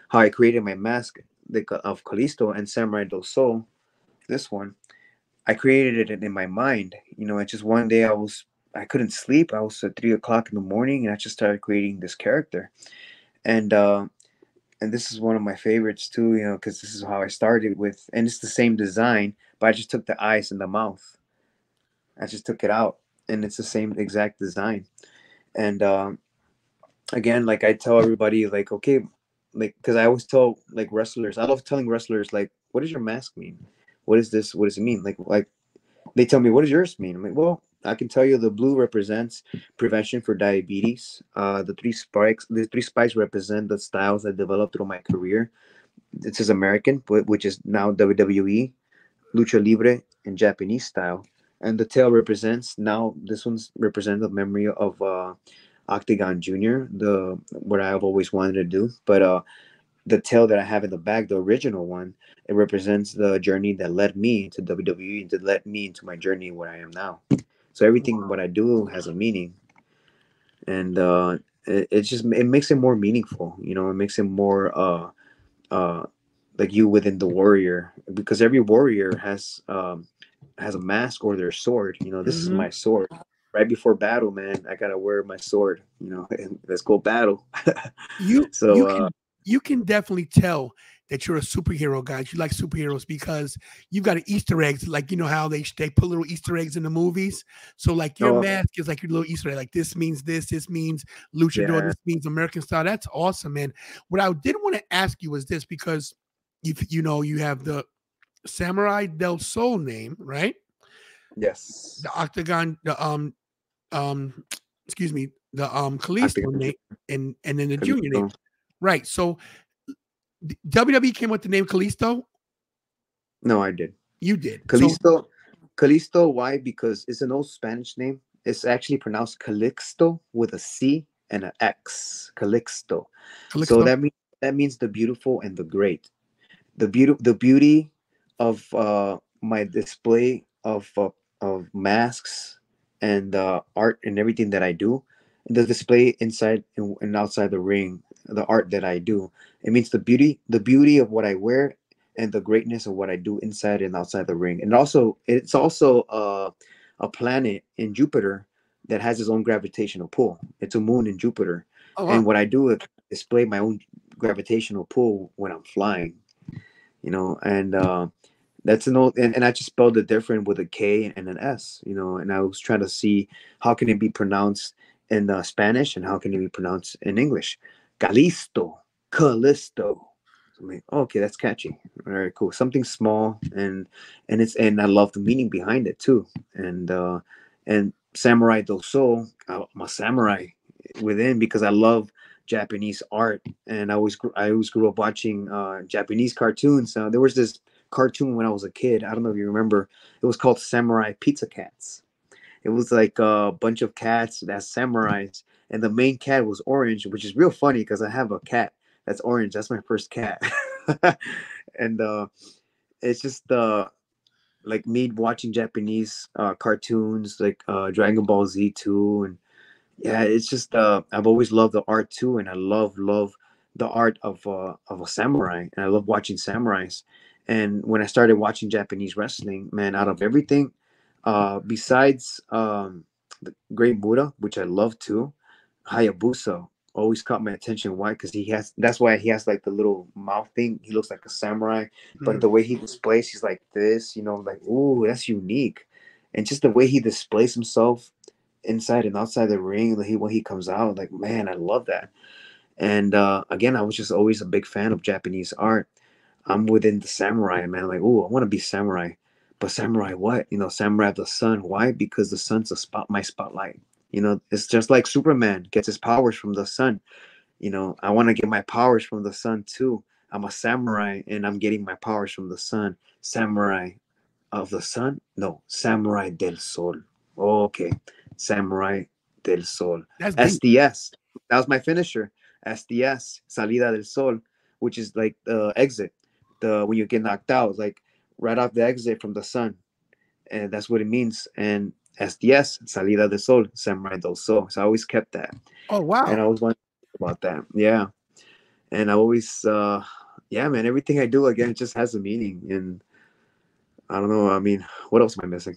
how I created my mask of Kalisto and Samurai del Sol. This one, I created it in my mind. And just one day I couldn't sleep. I was at 3 o'clock in the morning, and I just started creating this character. And and this is one of my favorites too. Because this is how I started with, and it's the same design, but I just took the eyes and the mouth. I just took it out, and it's the same exact design. And again, like I tell everybody, like, okay, like, because I always tell like wrestlers, I love telling wrestlers, like, what does your mask mean? What is this? What does it mean? Like they tell me, what does yours mean? I'm like, well, I can tell you the blue represents prevention for diabetes. The three spikes represent the styles I developed through my career. This is American, which is now WWE, Lucha Libre, and Japanese style. And the tail represents, now this one's represents the memory of Octagon Jr., the what I've always wanted to do. But the tail that I have in the back, the original one, it represents the journey that led me into WWE and that led me into my journey where I am now. So everything what I do has a meaning, and it makes it more meaningful. It makes it more uh, like you within the warrior, because every warrior has a mask or their sword. This is Hmm. my sword. Right before battle, man, I gotta wear my sword. And let's go battle. You so you can you can definitely tell that you're a superhero, guys. You like superheroes because you've got an Easter eggs, like you know how they put little Easter eggs in the movies. So like your oh mask is like your little Easter egg. Like this means this means luchador, yeah, this means American style. That's awesome, man. What I did want to ask you was this because you have the Samurai del Sol name, right? yes, The Octagon, the um excuse me, the Kalisto Octagon name, and then the junior name. Kalisto. Right. So WWE came with the name Kalisto. No, I did. You did. So Calisto, why? Because it's an old Spanish name. It's actually pronounced Calixto with a C and an X. Calixto. So Calixto. that means the beautiful and the great. The beauty of my display of masks and art and everything that I do, the display inside and outside the ring, the art that I do. It means the beauty of what I wear, and the greatness of what I do inside and outside the ring. And also, it's also a planet in Jupiter that has its own gravitational pull. It's a moon in Jupiter, Oh and wow. what I do is display my own gravitational pull when I'm flying. And that's an old, and I just spelled it different with a K and an S. And I was trying to see how can it be pronounced in Spanish and how can it be pronounced in English. Calisto, Callisto. So I'm like, oh, okay, that's catchy. All right, cool. Something small, and I love the meaning behind it too. And Samurai do Sol, I'm a samurai within, because I love Japanese art, and I always grew up watching Japanese cartoons. There was this cartoon when I was a kid. I don't know if you remember. It was called Samurai Pizza Cats. It was like a bunch of cats that's samurais, and the main cat was orange, which is real funny because I have a cat that's orange. That's my first cat, and it's just like me watching Japanese cartoons like Dragon Ball Z too, and yeah, it's just I've always loved the art too, and I love the art of a samurai, and I love watching samurais. And when I started watching Japanese wrestling, man, out of everything, besides the Great Buddha, which I love too, Hayabusa always caught my attention. Why? Because that's why he has like the little mouth thing. He looks like a samurai, but Mhm. the way he displays, he's like this, like, ooh, that's unique. And just the way he displays himself inside and outside the ring, like when he comes out, like, man, I love that. And again, I was just always a big fan of Japanese art. I'm within the samurai, man. Like, oh, I want to be samurai, but samurai what? Samurai of the sun. Why? Because the sun's my spotlight. It's just like Superman gets his powers from the sun. I want to get my powers from the sun too. I'm a samurai, and I'm getting my powers from the sun. Samurai of the sun? No, Samurai del Sol. Oh, okay, Samurai del Sol. That's deep. SDS. That was my finisher. SDS, Salida del Sol, which is like the exit. The when you get knocked out, like right off the exit from the sun, and that's what it means. And SDS, Salida del Sol, Samurai del Sol. So I always kept that, Oh and I wow. always wanted to think about that. Yeah, and I always, yeah, man, everything I do again, it just has a meaning, and I don't know. I mean, what else am I missing?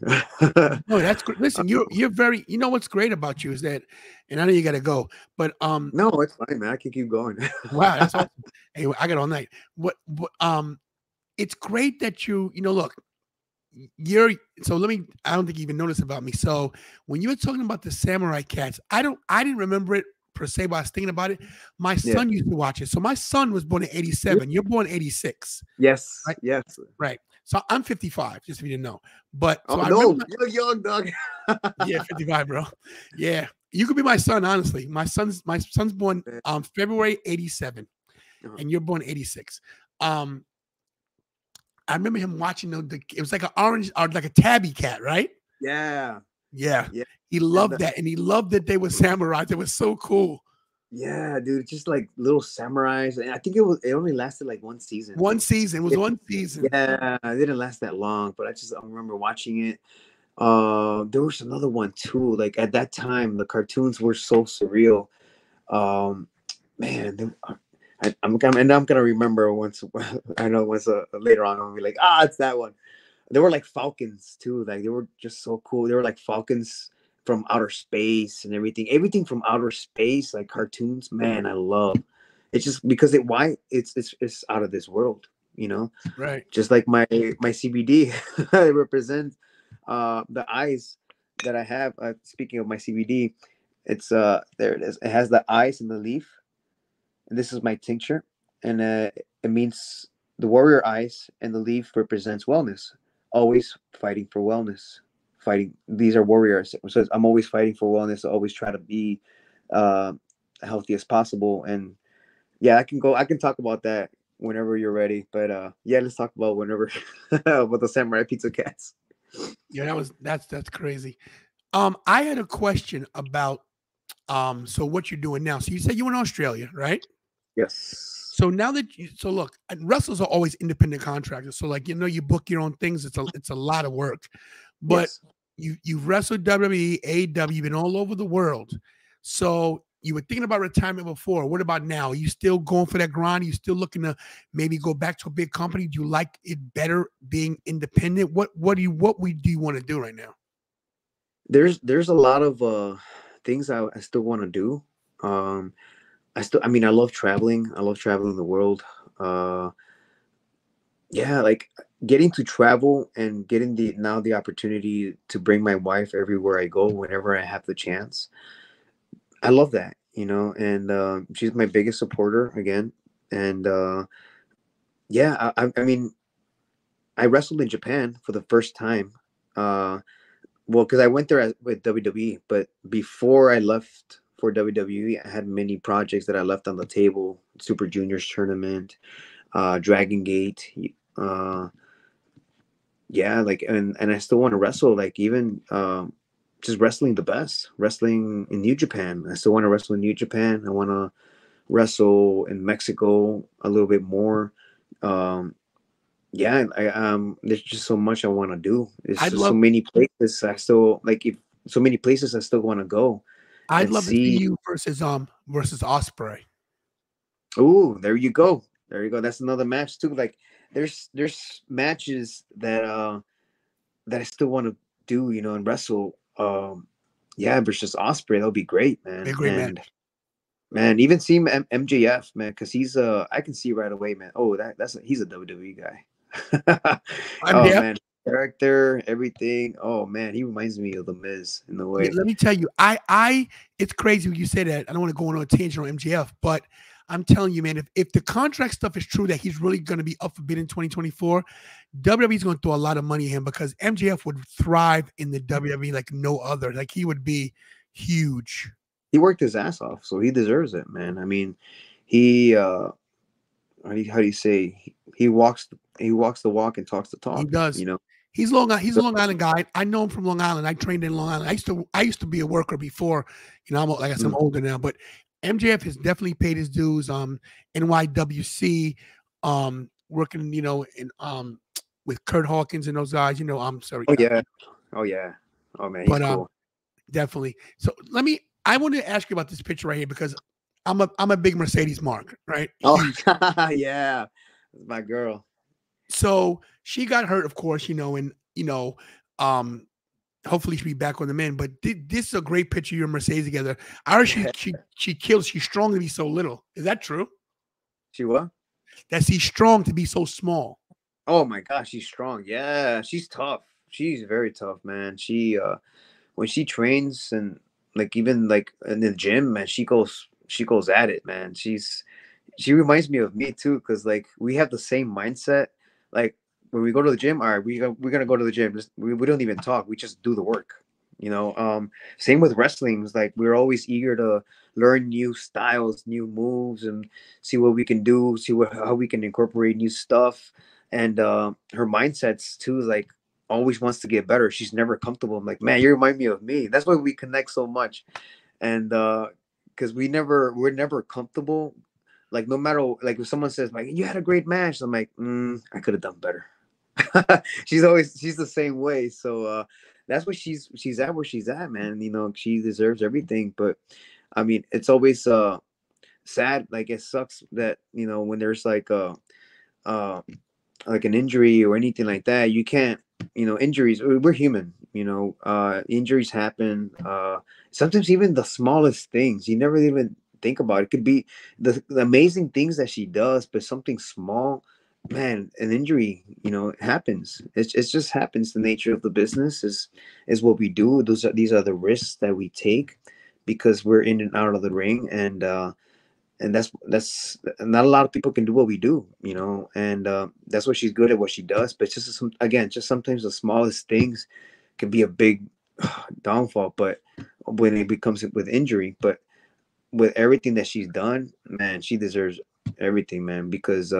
No, that's great. Listen, you're very. You know what's great about you is that, and I know you got to go, but No, it's fine, man. I can keep going. wow, that's awesome. Hey, I got all night. What it's great that you know, look, you're so let me I don't think you even noticed about me. So when you were talking about the Samurai Cats, I didn't remember it per se, but I was thinking about it. My Yeah. son used to watch it. So my son was born in 87. You're born 86, Yes. right? Yes. Right. So I'm 55, just if you didn't know. But Oh so I no, remember you look young, dog. yeah, 55, bro. Yeah. You could be my son, honestly. My son's born February 87, Uh-huh. and you're born 86. Um, I remember him watching it was like an orange or like a tabby cat, right? Yeah. Yeah. Yeah. He And loved that. And he loved that they were samurais. It was so cool. yeah, dude, just like little samurais. And I think it only lasted like one season. One season. It was It, one season. yeah, it didn't last that long, but I remember watching it. There was another one too. Like at that time, the cartoons were so surreal. Um, man, I'm gonna remember once. I know once later on, I'll be like, it's that one. They were like falcons too. Like they were just so cool. They were like falcons from outer space and everything. Everything from outer space, like cartoons. Man, I love. It's just because it's out of this world. You know, Right. just like my CBD, it represents the eyes that I have. Speaking of my CBD, it's there it is. It has the eyes and the leaf, and this is my tincture, and it means the warrior eyes, and the leaf represents wellness. Always fighting for wellness. Fighting. These are warriors. So I'm always fighting for wellness. I always try to be uh, healthy as possible. And yeah, I can go. I can talk about that whenever you're ready. But yeah, let's talk about whenever about the samurai pizza cats. Yeah, that's crazy. I had a question about so what you're doing now. So you said you were in Australia, right? Yes. So now that so look, wrestlers are always independent contractors. So like you book your own things. It's a lot of work, but Yes. you've wrestled WWE, AEW, you've been all over the world. So you were thinking about retirement before. What about now? Are you still going for that grind? Are you still looking to maybe go back to a big company? Do you like it better being independent? What do you want to do right now? There's a lot of things I still want to do. Um, I mean, I love traveling. I love traveling the world. Uh, yeah, like getting to travel and getting the opportunity to bring my wife everywhere I go whenever I have the chance. I love that, and she's my biggest supporter again. And yeah, I mean, I wrestled in Japan for the first time. Well, because I went there with WWE, but before I left for WWE, I had many projects that I left on the table: Super Juniors tournament, Dragon Gate. Uh, yeah, like and I still want to wrestle. Like even just wrestling the best, wrestling in New Japan. I still want to wrestle in New Japan. I want to wrestle in Mexico a little bit more. Um, yeah, there's just so much I want to do. There's I'd just so love many places I still like. If so many places I still want to go I'd and love to see see. you versus Osprey. Oh, there you go. There you go. That's another match too. Like there's matches that I still want to do, and wrestle. Yeah, versus Osprey, that'll be great, Be a man. great match. And man, even see MJF, man, because he's I can see right away, man. Oh, he's a WWE guy. Oh MJF. man, character, everything. Oh man, he reminds me of the Miz in the Yeah, way. let me tell you, it's crazy when you say that. I don't want to go on a tangent on MJF, but I'm telling you, man, if the contract stuff is true that he's really going to be up for bid in 2024, WWE is going to throw a lot of money at him because MJF would thrive in the WWE like no other. Like he would be huge. He worked his ass off, so he deserves it, man. I mean, he how do you say he walks the walk and talks the He talk, does. He's He's a So, Long Island guy. I know him from Long Island. I trained in Long Island. I used to be a worker before. Like I said, I'm mm, older now, but MJF has definitely paid his dues. NYWC, working, in with Kurt Hawkins and those guys. I'm sorry, oh yeah, oh yeah, oh man, he's but cool. definitely. So I want to ask you about this picture right here because I'm a big Mercedes mark, right? Oh, Huge. yeah, that's my girl. So she got hurt, of course, and um, hopefully she'll be back on the mend. But this is a great picture of you and Mercedes together. I heard she kills. She's strong to be so little. Is that true? She what? That she's strong to be so small. Oh my gosh, she's strong. Yeah, she's tough. She's very tough, man. She when she trains and like even like in the gym, man, she goes at it, man. She reminds me of me too, because like we have the same mindset. Like when we go to the gym, all right, we're gonna go to the gym. We don't even talk. We just do the work. Same with wrestling. It's like we're always eager to learn new styles, new moves, and see what we can do. See how we can incorporate new stuff. And her mindsets too is like always wants to get better. She's never comfortable. I'm like, man, you remind me of me. That's why we connect so much. And because we're never comfortable. Like no matter like if someone says like you had a great match, I'm like, I could have done better. She's the same way. So that's what she's at where she's at, man. She deserves everything. But I mean, it's always sad. Like it sucks that when there's uh like an injury or anything like that, you can't. Injuries. We're human. Injuries happen. Sometimes even the smallest things you never even think about. It could be the amazing things that she does, but something small, man, an injury, happens. It just happens. The nature of the business is what we do. These are the risks that we take because we're in and out of the ring, and that's not a lot of people can do what we do, and that's what she's good at, what she does. But just sometimes the smallest things can be a big downfall. But when it becomes with injury, but with everything that she's done, man, she deserves everything, man, because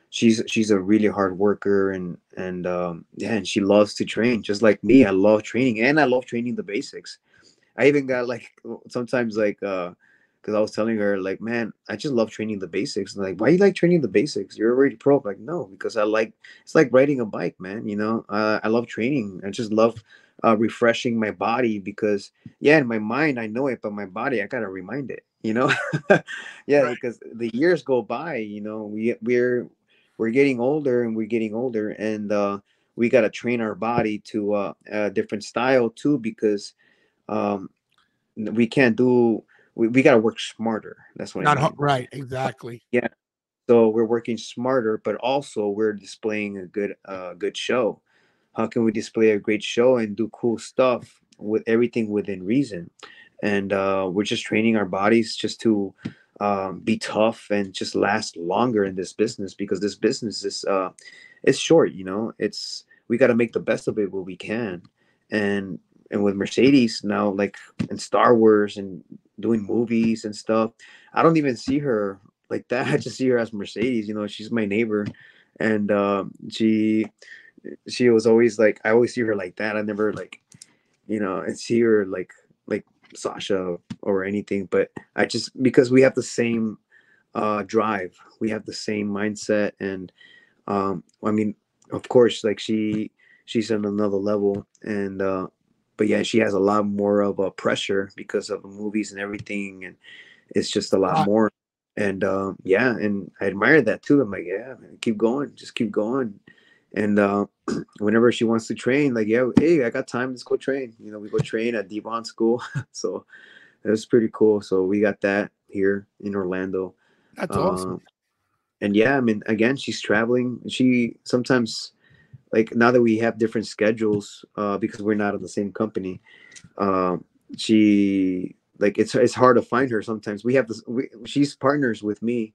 she's a really hard worker, and yeah, and she loves to train just like me. I love training, and I love training the basics. I even got like sometimes like because I was telling her like, man, I just love training the basics. And like, why you like training the basics? You're already pro. I'm like, no, because it's like riding a bike, man. I love training. I just love refreshing my body because yeah, in my mind I know it, but my body I gotta remind it. Yeah, Right. because the years go by. We're getting older and we're getting older, and we gotta train our body to a different style too because um, we can't do we got to work smarter. That's what I mean. Right. Exactly. Yeah, so we're working smarter, but also we're displaying a good show. How can we display a great show and do cool stuff with everything within reason? And we're just training our bodies just to be tough and just last longer in this business because this business is it's short. It's we got to make the best of it what we can. And with Mercedes now, like in Star Wars and doing movies and stuff, I don't even see her like that. I just see her as Mercedes. She's my neighbor, and she was always like I always see her like that. I never like and see her like Sasha or anything. But I just because we have the same drive, we have the same mindset, and I mean, of course, like she's on another level, and but yeah, she has a lot more of a pressure because of the movies and everything, and it's just a lot Right. more. And yeah, and I admire that too. I'm like, yeah, man, keep going, just keep going. And whenever she wants to train, like, yeah, hey, I got time, let's go train. We go train at Devon School. So it was pretty cool. So we got that here in Orlando. That's awesome. Um, and yeah, I mean, again, she's traveling. She sometimes, like, now that we have different schedules, because we're not in the same company, um, she like it's hard to find her sometimes. We have this. She's partners with me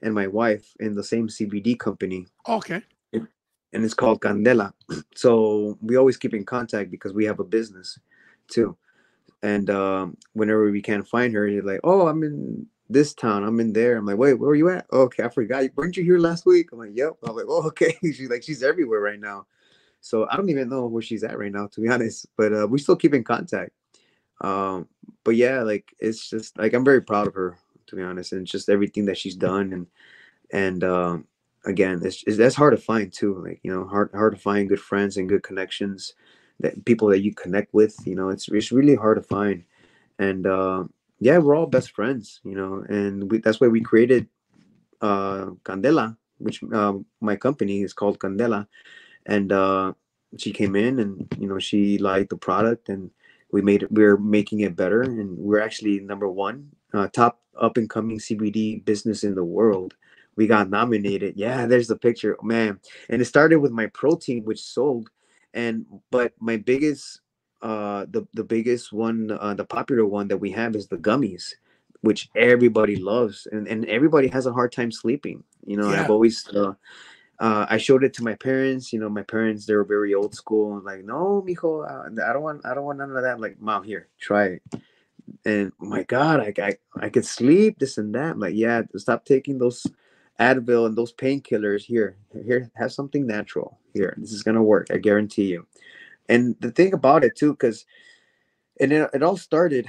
and my wife in the same CBD company, Okay. and it's called Candela. So we always keep in contact because we have a business too. And whenever we can't find her, you're like, "Oh, I'm in this town. I'm in there." I'm like, "Wait, where are you at?" Oh, okay, I forgot. Weren't you here last week? I'm like, "Yep." I'm like, "Oh, okay." She's everywhere right now. So I don't even know where she's at right now, to be honest. But we still keep in contact. Um, but yeah, like it's just like I'm very proud of her, to be honest, and just everything that she's done. And again, that's hard to find too. Like hard to find good friends and good connections, that people that you connect with. It's really hard to find. And yeah, we're all best friends, and that's why we created Candela, which my company is called Candela. And she came in, and she liked the product, and we're making it better, and we're actually number one, top up and coming CBD business in the world. We got nominated. Yeah, there's the picture, man. And it started with my protein, which sold, and but my biggest the biggest one, the popular one that we have is the gummies, which everybody loves, and everybody has a hard time sleeping. I've Yeah. always I showed it to my parents. My parents, they were very old school. Like, no, mijo, I don't want none of that. Like, mom, here, try it. And oh my God, I could sleep, this and that. I'm like, yeah, stop taking those Advil and those painkillers. Here, have something natural. Here, this is gonna work. I guarantee you. And the thing about it too, because it all started.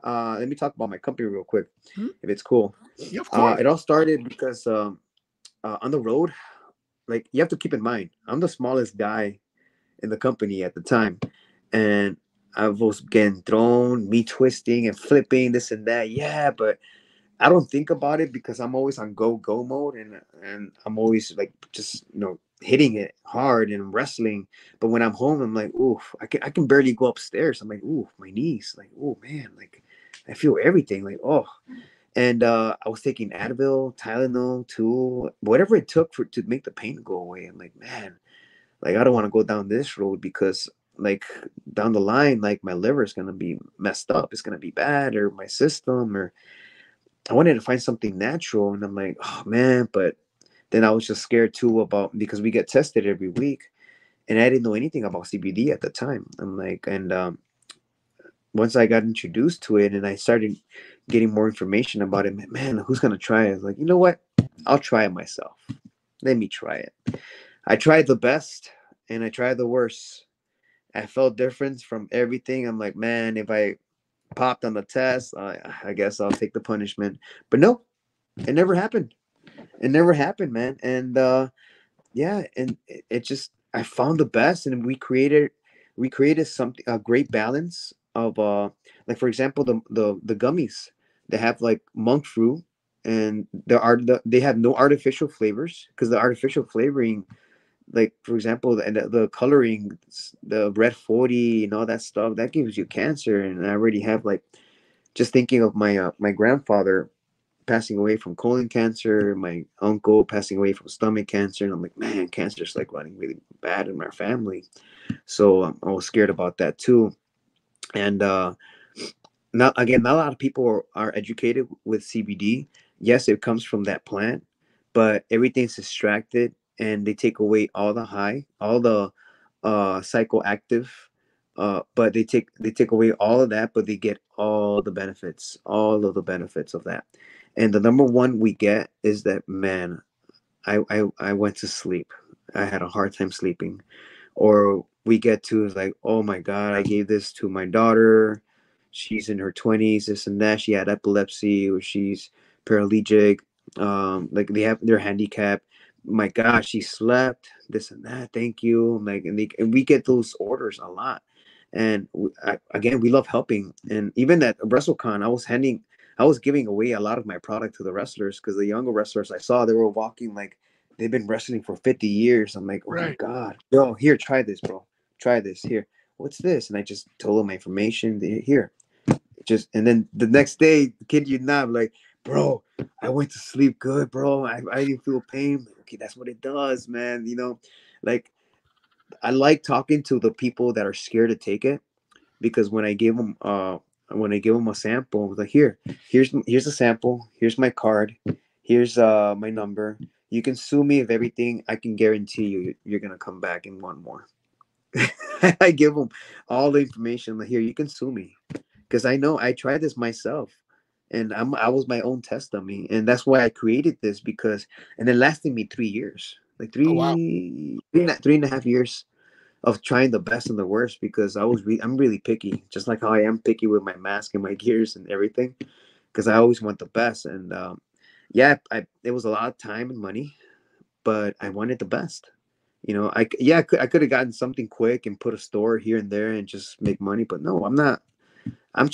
Let me talk about my company real quick, Hmm? if it's cool. Yeah, of course. It all started because on the road, like you have to keep in mind, I'm the smallest guy in the company at the time, and I was getting thrown, me twisting and flipping this and that. Yeah, but I don't think about it because I'm always on go mode, and I'm always like just hitting it hard and wrestling. But when I'm home, I'm like, oof, I can barely go upstairs. I'm like, ooh, my knees, like, oh man, like I feel everything, like oh. And I was taking Advil, Tylenol, too, whatever it took to make the pain go away. I'm like, man, like I don't want to go down this road because like down the line, like my liver is gonna be messed up. It's gonna be bad, or my system, or I wanted to find something natural. And I'm like, oh man, but then I was just scared too about because we get tested every week, and I didn't know anything about CBD at the time. I'm like, and once I got introduced to it and I started getting more information about it, man, who's gonna try it? I was like, you know what? I'll try it myself. Let me try it. I tried the best and I tried the worst. I felt difference from everything. I'm like, man, if I popped on the test, I guess I'll take the punishment. But no, it never happened. It never happened, man. And yeah, and it just I found the best, and we created something, a great balance of like for example the gummies. They have like monk fruit, and they have no artificial flavors because the artificial flavoring, like for example the coloring, the red 40 and all that stuff, that gives you cancer. And I already have like, just thinking of my grandfather passing away from colon cancer, my uncle passing away from stomach cancer, and I'm like, man, cancer's like running really bad in our family. So I was scared about that too. And not a lot of people are educated with CBD. Yes, it comes from that plant, but everything's extracted, and they take away all the high, all the psychoactive. But they take away all of that, but they get all of the benefits of that. And the number one we get is that, man, I went to sleep. I had a hard time sleeping. Or we get to is like, oh my God, I gave this to my daughter. She's in her 20s, this and that. She had epilepsy, or she's paralytic. Like they're handicapped. My gosh, she slept, this and that. Thank you. Like, and we get those orders a lot. And again, we love helping. And even at WrestleCon, I was giving away a lot of my product to the wrestlers, because the younger wrestlers I saw, they were walking like they've been wrestling for 50 years. I'm like, oh my Right. God, bro, here, try this, bro. Try this. Here. What's this? And I just told him my information. Here. Just, and then the next day, kid you not, I'm like, bro, I went to sleep good, bro. I didn't feel pain. Okay, that's what it does, man. Like I like talking to the people that are scared to take it, because when I give them a sample, I was like, here's a sample, here's my card, here's my number. You can sue me if everything. I can guarantee you're gonna come back and want more. I give them all the information. Like, here, you can sue me, because I know I tried this myself, and I was my own test dummy, and that's why I created this. Because and it lasted me 3 years, like Oh wow. three and a half years of trying the best and the worst, because I'm really picky, just like how I am picky with my mask and my gears and everything, because I always want the best. And yeah, it was a lot of time and money, but I wanted the best. I could have gotten something quick and put a store here and there and just make money, but no, I'm not. I'm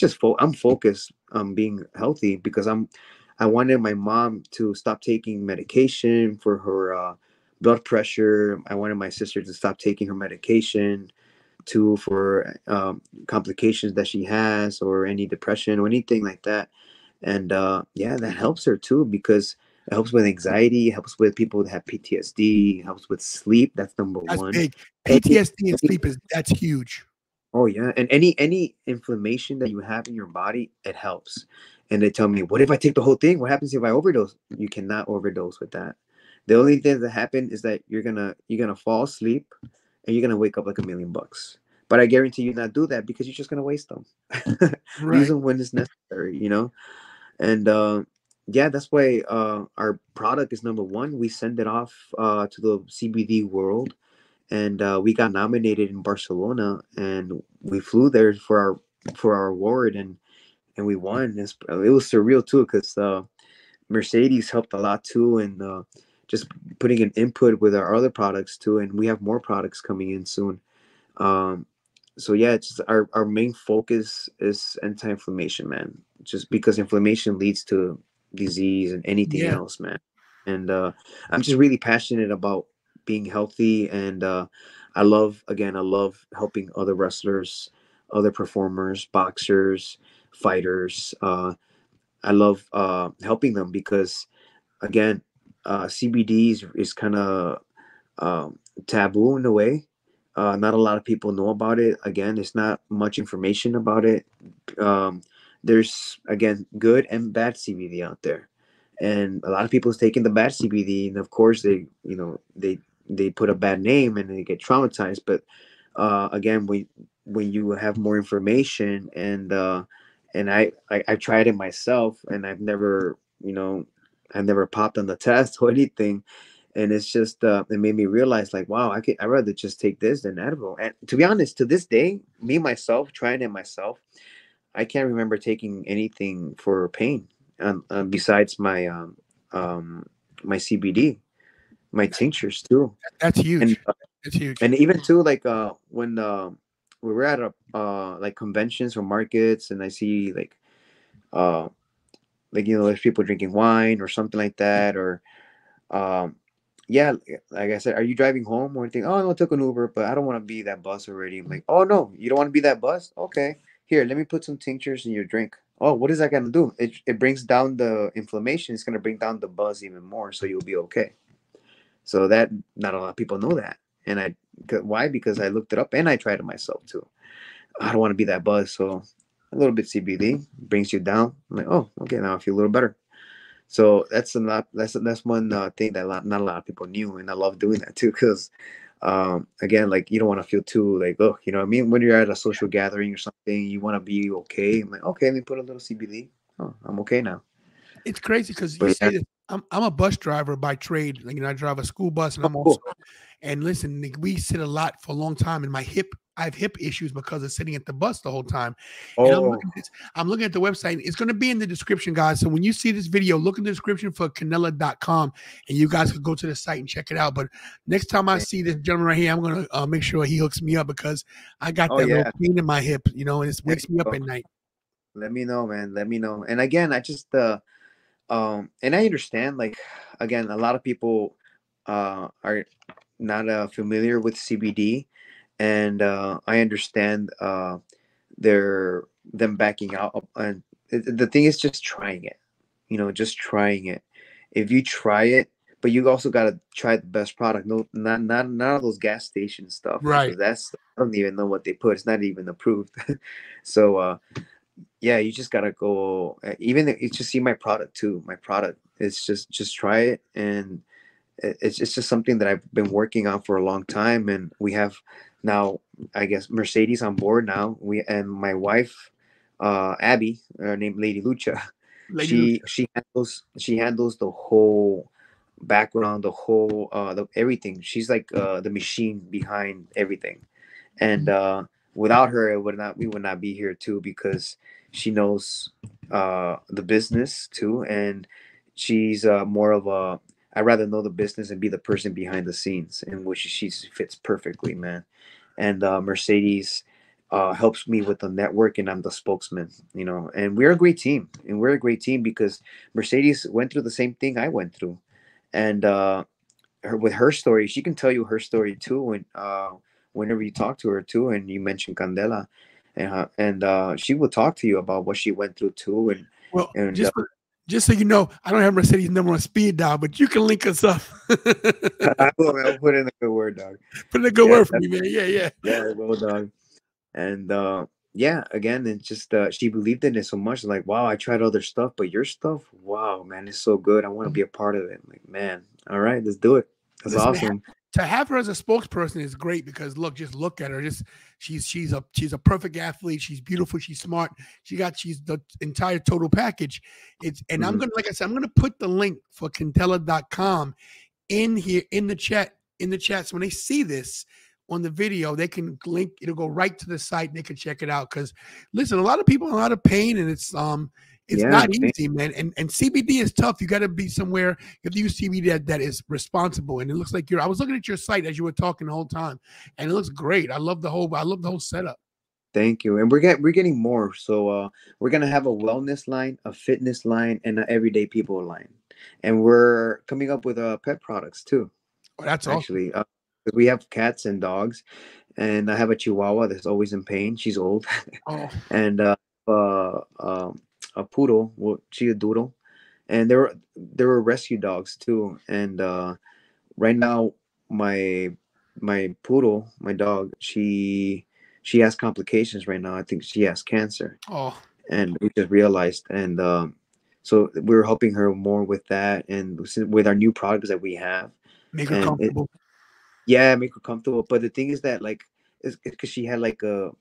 focused. being healthy, because I wanted my mom to stop taking medication for her blood pressure. I wanted my sister to stop taking her medication too for complications that she has, or any depression or anything like that. And yeah, that helps her too, because it helps with anxiety, it helps with people that have PTSD, helps with sleep. That's number That's one. big. Any, PTSD and any sleep that's huge. Oh yeah, and any inflammation that you have in your body, it helps. And they tell me, what if I take the whole thing? What happens if I overdose? You cannot overdose with that. The only thing that happen is that you're gonna fall asleep, and you're gonna wake up like $1,000,000. But I guarantee you not do that, because you're just gonna waste them. Use Right. them when it's necessary, And yeah, that's why our product is number one. We send it off to the CBD world, and we got nominated in Barcelona, and we flew there for our award, and we won. It was surreal too, because Mercedes helped a lot too, and just putting an input with our other products too, and we have more products coming in soon. Um, so yeah, it's just our main focus is anti-inflammation, man. Just because inflammation leads to disease and anything Yeah. else, man. And I'm just really passionate about being healthy, and I love helping other wrestlers, other performers, boxers, fighters. I love helping them, because again, CBD is kind of taboo in a way. Not a lot of people know about it. Again, it's not much information about it. Um, there's again good and bad CBD out there, and a lot of people is taking the bad CBD, and of course they put a bad name and they get traumatized. But again, when you have more information, and I tried it myself, and I've never popped on the test or anything, and it's just it made me realize, like, wow, I'd rather just take this than Advil. And to be honest, to this day, me myself trying it myself, I can't remember taking anything for pain, besides um my CBD, my tinctures too. That's and huge. That's huge. and even too, like when we were at a like conventions or markets, and I see uh like there's people drinking wine or something like that, or um yeah, like I said, are you driving home or anything? Oh no, I took an Uber, but I don't want to be that bus already. I'm like, oh no, you don't want to be that bus? Okay, here, let me put some tinctures in your drink. Oh, what is that gonna do? It brings down the inflammation. It's gonna bring down the buzz even more, so you'll be okay. So that, not a lot of people know that. And why? Because I looked it up and I tried it myself too. I don't want to be that buzz, so a little bit CBD brings you down. I'm like, oh, okay, now I feel a little better. So that's one thing that not a lot of people knew, and I love doing that too, because again, like, you don't want to feel too, like, oh, you know what I mean, when you're at a social gathering or something, you want to be okay. I'm like, okay, let me put a little CBD. Oh, I'm okay now. It's crazy because you But say yeah. that I'm a bus driver by trade. Like, I drive a school bus, and Oh, I'm also cool. and listen, like, we sit a lot for a long time, and I have hip issues because of sitting at the bus the whole time. And Oh, I'm looking at the website. And it's going to be in the description, guys. So when you see this video, look in the description for Canela.com, and you guys can go to the site and check it out. But next time I man. see this gentleman right here, I'm going to make sure he hooks me up, because I got Oh that little yeah. pain in my hip, and it There wakes you me up go. at night. Let me know, man. Let me know. And again, I just and I understand, like, again, a lot of people are not familiar with CBD, and I understand their them backing out. And the thing is just trying it, just trying it. If you try it, but you also got to try the best product. No, not all those gas station stuff, Right. because that's, I don't even know what they put. It's not even approved. So yeah, you just gotta go. Even if you just see my product too, my product, it's just try it. And it's just something that I've been working on for a long time, and we have now, I guess, Mercedes on board now. We and my wife, Abby, named Lady Lucha. Lady She handles the whole background, the whole everything. She's like the machine behind everything. And without her, we would not be here too, because she knows the business too, and she's more of a, I'd rather know the business and be the person behind the scenes, in which she fits perfectly, man. And Mercedes, helps me with the network, and I'm the spokesman, you know. And we're a great team, and we're a great team because Mercedes went through the same thing I went through, and with her story, she can tell you her story too. When whenever you talk to her too, and you mention Candela, and she will talk to you about what she went through too, Well, and just so you know, I don't have Mercedes number on speed dial, but you can link us up. I'll put in a good word, dog. Put in a good Yeah, word for me, man. Yeah, yeah. yeah, well, dog. And yeah, again, it's just she believed in it so much. Like, wow, I tried other stuff, but your stuff, wow, man, it's so good. I want to be a part of it. I'm like, man, all right, let's do it. That's Listen, awesome. to have her as a spokesperson is great because just look at her. Just she's a perfect athlete. She's beautiful. She's smart. She's the entire total package. I'm gonna, like I said, I'm gonna put the link for Candela.com in here in the chat. So when they see this on the video, they can link. It'll go right to the site. And they can check it out. Because listen, a lot of people are in a lot of pain, and it's not easy, man. And CBD is tough. You got to be somewhere. You have to use CBD that is responsible. And it looks like I was looking at your site as you were talking the whole time, and it looks great. I love the whole setup. Thank you. And we're getting more. So we're gonna have a wellness line, a fitness line, and an everyday people line. And we're coming up with pet products too. Oh, that's Actually, awesome. we have cats and dogs, and I have a Chihuahua that's always in pain. She's old, Oh, and a poodle. Well, she's a doodle, and there were rescue dogs too. And right now, my poodle, my dog, she has complications right now. I think she has cancer, oh, and we just realized. And so we're helping her more with that, and with our new products that we have, make her and comfortable. yeah, make her comfortable. But the thing is that, like, it's because she had a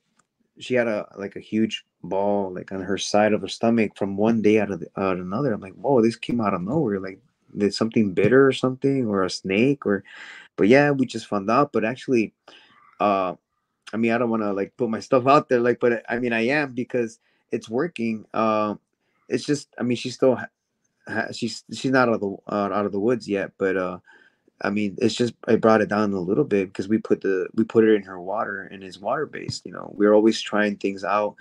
huge ball like on her side of her stomach from one day out of another. I'm like, whoa, this came out of nowhere. Like, did something bitter or something, or a snake, or? But yeah, we just found out. But actually, uh, I mean, I don't want to like put my stuff out there, like, but I mean, I am, because it's working. It's just, I mean, she's still she's not out of the woods yet, but I mean, it's just I brought it down a little bit because we put it in her water, and it's water based. You know, we're always trying things out,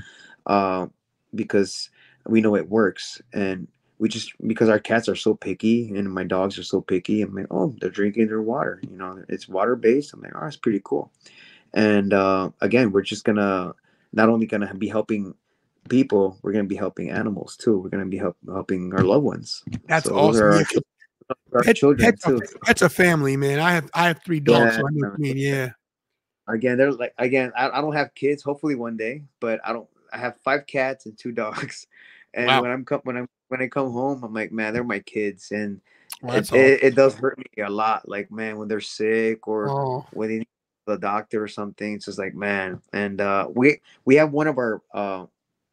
uh, because we know it works, and we just, because our cats are so picky and my dogs are so picky. I'm like, oh, they're drinking their water. You know, it's water based. I'm like, oh, it's pretty cool. And again, we're just gonna not only gonna be helping people, we're gonna be helping animals too. We're gonna be helping our loved ones. That's So those awesome. are Yeah, our children too. pets are family, man. I have 3 dogs, Yeah. so I know what you mean. Yeah. Again, they're like, again, I don't have kids. Hopefully one day, but I don't. I have 5 cats and 2 dogs, and Wow. when I come home, I'm like, man, they're my kids, and Well, that's awesome. it does hurt me a lot. Like, man, when they're sick, or Oh, when they need the doctor or something, it's just like, man. And we have one of our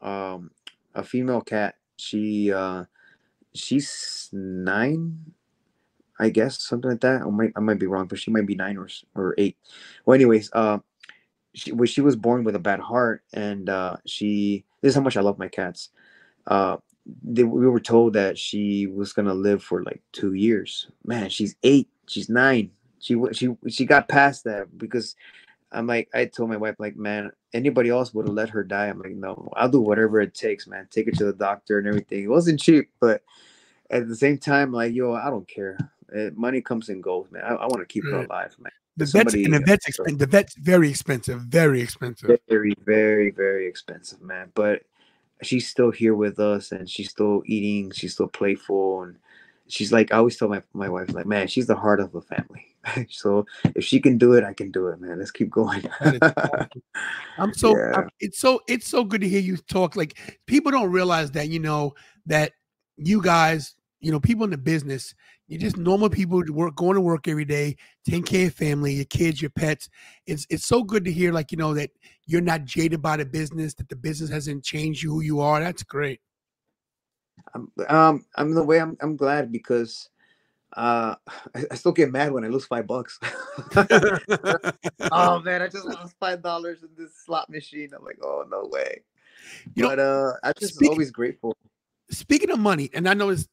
um a female cat. She's 9, I guess, something like that. I might be wrong, but she might be 9 or 8. Well, anyways, she was born with a bad heart, and this is how much I love my cats. Uh, we were told that she was gonna live for like 2 years. Man, she's 8. She's 9. She got past that, because I'm like, I told my wife, like, man, anybody else would have let her die. I'm like, no, I'll do whatever it takes, man. Take her to the doctor and everything. It wasn't cheap, but at the same time, like, yo, I don't care. Money comes and goes, man. I want to keep her right. alive, man. The Somebody, the vet's very expensive, very expensive. very, very, very expensive, man. But she's still here with us, and she's still eating. She's still playful, and she's like, I always tell my wife, like, man, she's the heart of the family. So if she can do it, I can do it, man. Let's keep going. That is awesome. Yeah. It's so good to hear you talk. Like, people don't realize that, that you guys, people in the business, you're just normal people going to work every day, taking care of family, your kids, your pets. It's so good to hear, like, that you're not jaded by the business, that the business hasn't changed you who you are. That's great. I'm the way I'm glad, because uh I still get mad when I lose $5. Oh man, I just lost $5 in this slot machine. I'm like, oh, no way. You know, But I'm just speak, always grateful. speaking of money, and I know it's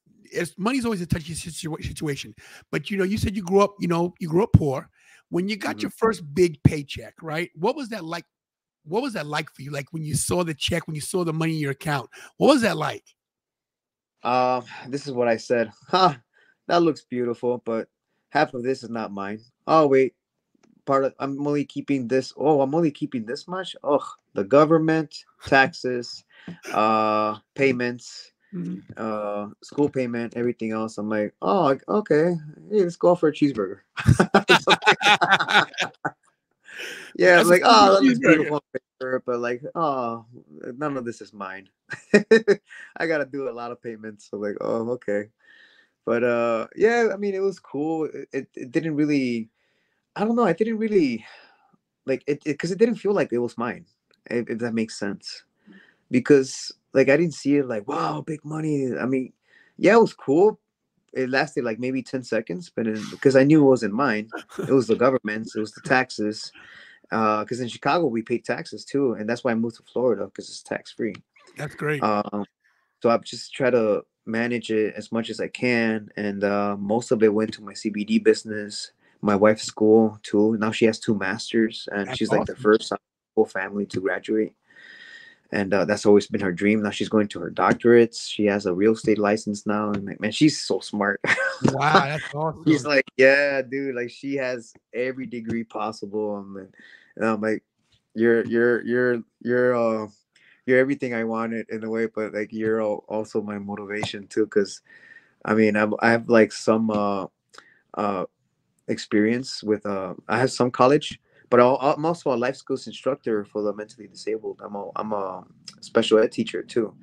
money's always a touchy situation, but you said you grew up, you grew up poor. When you got Mhm. your first big paycheck, right? What was that like? what was that like for you? Like when you saw the check, when you saw the money in your account, what was that like? This is what I said. Huh, that looks beautiful, but half of this is not mine. Oh wait, part of I'm only keeping this. Oh, I'm only keeping this much. Oh, the government, taxes, payments, Mhm. school payment, everything else. I'm like, oh, okay, hey, let's go for a cheeseburger. Yeah, I'm That's a like, simple oh, that looks cheeseburger. beautiful on paper, but like, oh, none of this is mine. I gotta do a lot of payments. So like, oh, okay. But yeah, I mean, it was cool. It didn't really, I don't know, I didn't really like it because it didn't feel like it was mine, if that makes sense. Because like I didn't see it like, wow, big money. I mean, yeah, it was cool. It lasted like maybe 10 seconds, but because I knew it wasn't mine, it was the government's, it was the taxes. Because in Chicago we pay taxes too, and that's why I moved to Florida because it's tax free. That's great. Um, so I just try to manage it as much as I can, and most of it went to my CBD business, my wife's school too. Now she has two masters, and That's she's like the awesome. first whole family to graduate. And that's always been her dream. Now she's going to her doctorates. She has a real estate license now, and like, man, she's so smart. Wow, that's She's awesome. like, yeah, dude, like she has every degree possible. And I'm like, you're everything I wanted in a way, but like you're also my motivation too. Because I mean, I have like some uh experience with I have some college, but I'm also a life skills instructor for the mentally disabled. I'm a special ed teacher too,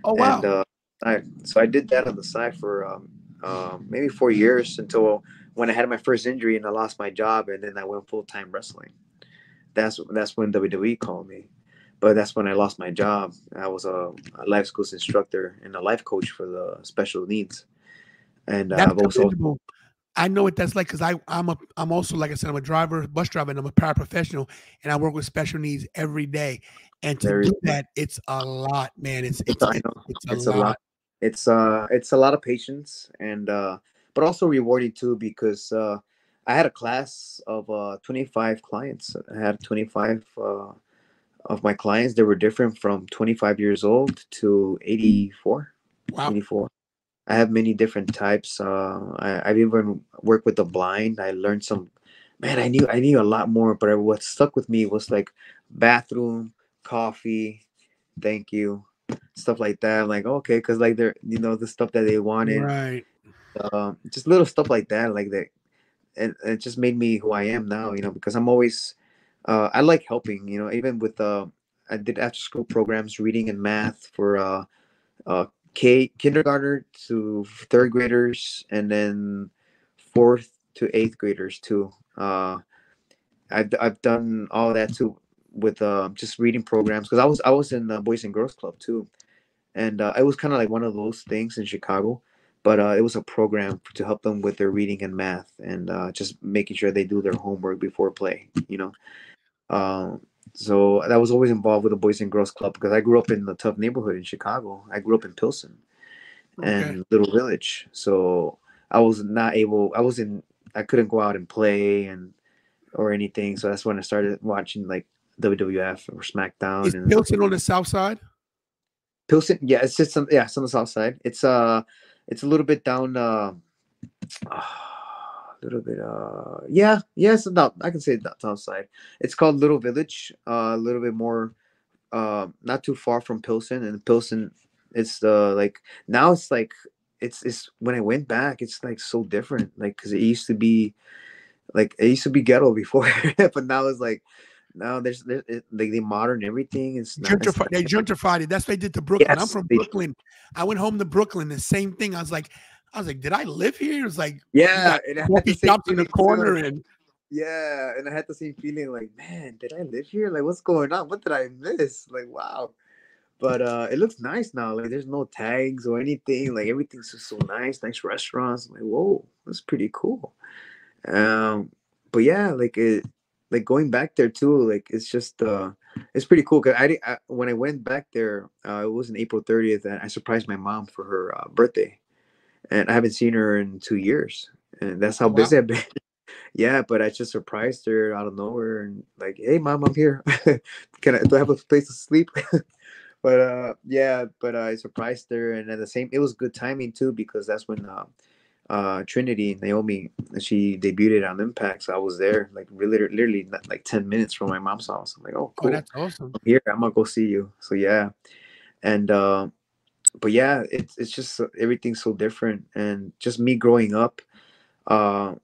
Oh and wow. I did that on the side for maybe 4 years until when I had my first injury and I lost my job, and then I went full time wrestling. That's when WWE called me. But that's when I lost my job. I was a life skills instructor and a life coach for the special needs, and That's I've also commendable. I know what that's like because I'm also, like I said, I'm a driver, bus driver, and I'm a paraprofessional, and I work with special needs every day. And to very. do that, it's a lot, man. I know It's a it's a lot. lot. It's a lot of patience and but also rewarding too because I had a class of 25 clients. I had 25 of my clients. They were different from 25 years old to 84. Wow. 84. I have many different types. I've even worked with the blind. I learned some. Man, I knew a lot more, but what stuck with me was like bathroom, coffee, thank you, stuff like that. I'm like, okay, because like they're the stuff that they wanted, Right. just little stuff like that, like that, and it just made me who I am now. Because I'm always, I like helping. Even with I did after school programs, reading and math for uh, kindergarten to third graders, and then fourth to eighth graders too. I've done all that too with just reading programs because I was in the Boys and Girls Club too, and it was kind of like one of those things in Chicago, but it was a program to help them with their reading and math and just making sure they do their homework before play. Um, so that was always involved with the Boys and Girls Club because I grew up in a tough neighborhood in Chicago. I grew up in Pilsen Okay. and Little Village, so I was not able. I couldn't go out and play and or anything. So that's when I started watching like WWF or SmackDown Is and Pilsen on the south side? Pilsen. Yeah, it's just it's on the south side. It's a little bit down. A little bit. Yes, no, I can say that south side. It's called Little Village. A little bit more. Not too far from Pilsen, and Pilsen. It's like now it's like it's when I went back, it's like so different. Like because it used to be ghetto before, but now it's like now like they modern everything. It's not. It's Gentrified. They gentrified it. That's what they did to Brooklyn. I'm yes, from they, Brooklyn. I went home to Brooklyn. The same thing. I was like, did I live here? It was like you yeah, got and I had the coffee same shops in the feeling too. corner, and Yeah, and I had the same feeling like, man, did I live here? Like, what's going on? What did I miss? Like, wow. But it looks nice now. Like, there's no tags or anything. Like, everything's just so nice restaurants. I'm like, whoa, that's pretty cool. Um, but yeah, like going back there too. Like, it's pretty cool. Cause when I went back there, it was on April 30th, and I surprised my mom for her birthday, and I haven't seen her in 2 years, and that's how oh wow, busy I've been. Yeah, but I just surprised her out of nowhere and like, hey mom, I'm here. Do I have a place to sleep? But yeah, but I surprised her, and at the same, it was good timing too because that's when Trinity Naomi, she debuted on Impact. So I was there, like really, literally like 10 minutes from my mom's house. I'm like, oh, Oh, cool, that's awesome. I'm here. I'm gonna go see you. So yeah, and but yeah, it's just everything's so different, and just me growing up, uh,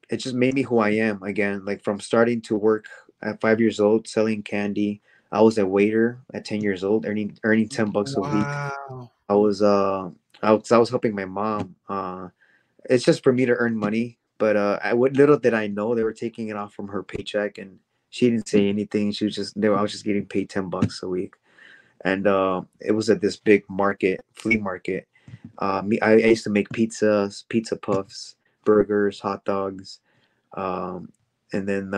it just made me who I am again. Like from starting to work at 5 years old, selling candy. I was a waiter at 10 years old, earning $10 a week. Wow. I was I was helping my mom. It's just for me to earn money. But I what little did I know they were taking it off from her paycheck, and she didn't say anything. She was just I was just getting paid $10 a week, and it was at this big market, flea market. I used to make pizzas, pizza puffs, burgers, hot dogs, and then